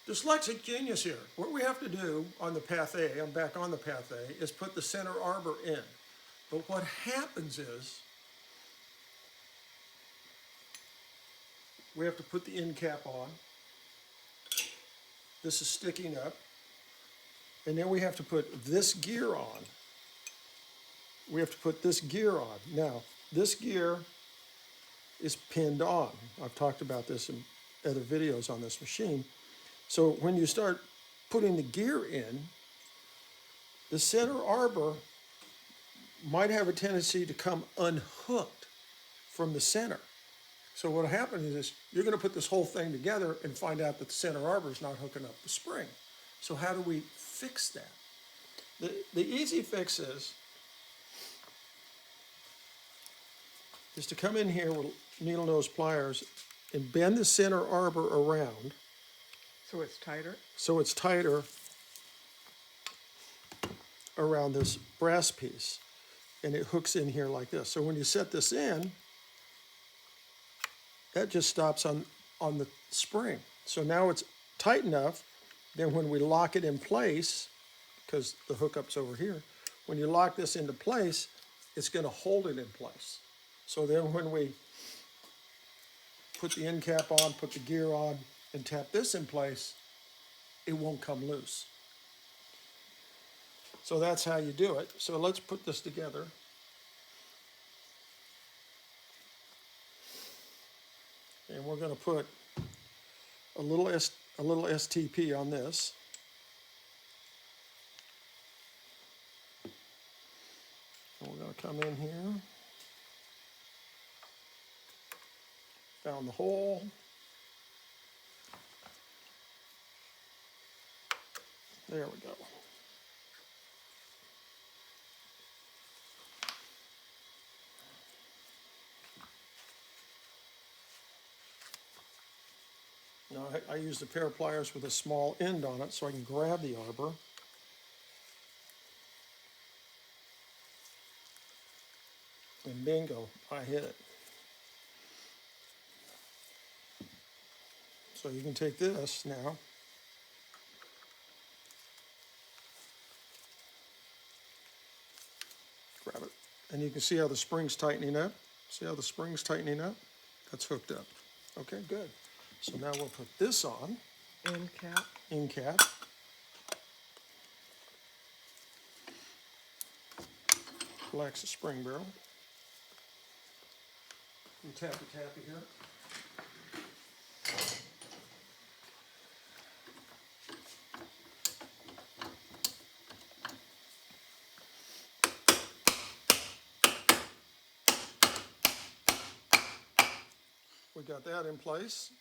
Dyslexic genius here. What we have to do on the Pathe, I'm back on the Pathe, is put the center arbor in. But what happens is we have to put the end cap on. This is sticking up. And then we have to put this gear on. We have to put this gear on. Now, this gear is pinned on. I've talked about this in other videos on this machine. So when you start putting the gear in, the center arbor might have a tendency to come unhooked from the center. So what happens is you're going to put this whole thing together and find out that the center arbor is not hooking up the spring. So how do we fix that? The easy fix is to come in here with needle nose pliers and bend the center arbor around So it's tighter? so it's tighter around this brass piece, and it hooks in here like this. So when you set this in, that just stops on the spring. So now it's tight enough, then when we lock it in place, because the hookup's over here, when you lock this into place, it's going to hold it in place. So then when we put the end cap on, put the gear on, and tap this in place, it won't come loose. So that's how you do it. So let's put this together. And we're going to put a little STP on this. And we're going to come in here. Found the hole. There we go. Now I used a pair of pliers with a small end on it so I can grab the arbor. And bingo, I hit it. So you can take this now. Grab it. And you can see how the spring's tightening up. See how the spring's tightening up? That's hooked up. Okay, good. So now we'll put this on. End cap. End cap. Relax the spring barrel. And tappy here. We got that in place.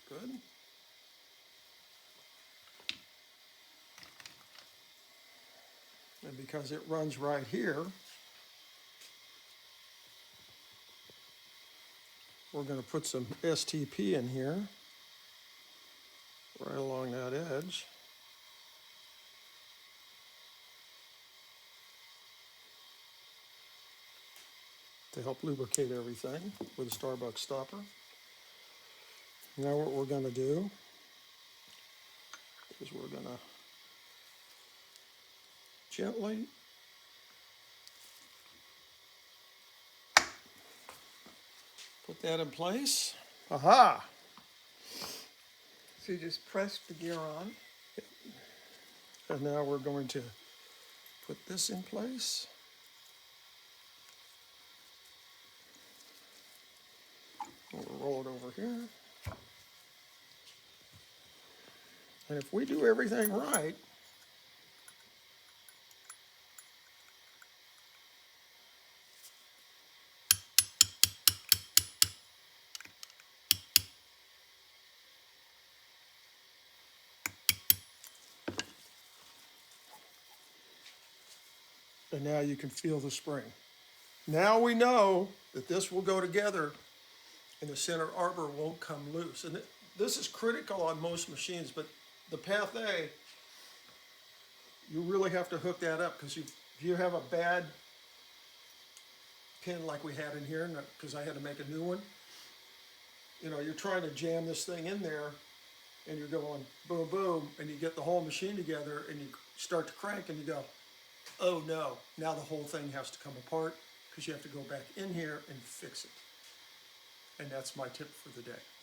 Good. And because it runs right here, we're going to put some STP in here, right along that edge. To help lubricate everything with a Starbucks stopper. Now what we're going to do is we're going to gently put that in place. Aha! So you just press the gear on. And now we're going to put this in place. We'll roll it over here. And if we do everything right, and now you can feel the spring. Now we know that this will go together and the center arbor won't come loose. And this is critical on most machines, but the Pathe, you really have to hook that up because if you have a bad pin like we had in here, because I had to make a new one, you know, you're trying to jam this thing in there and you're going boom, boom, and you get the whole machine together and you start to crank and you go, oh no, now the whole thing has to come apart because you have to go back in here and fix it. And that's my tip for the day.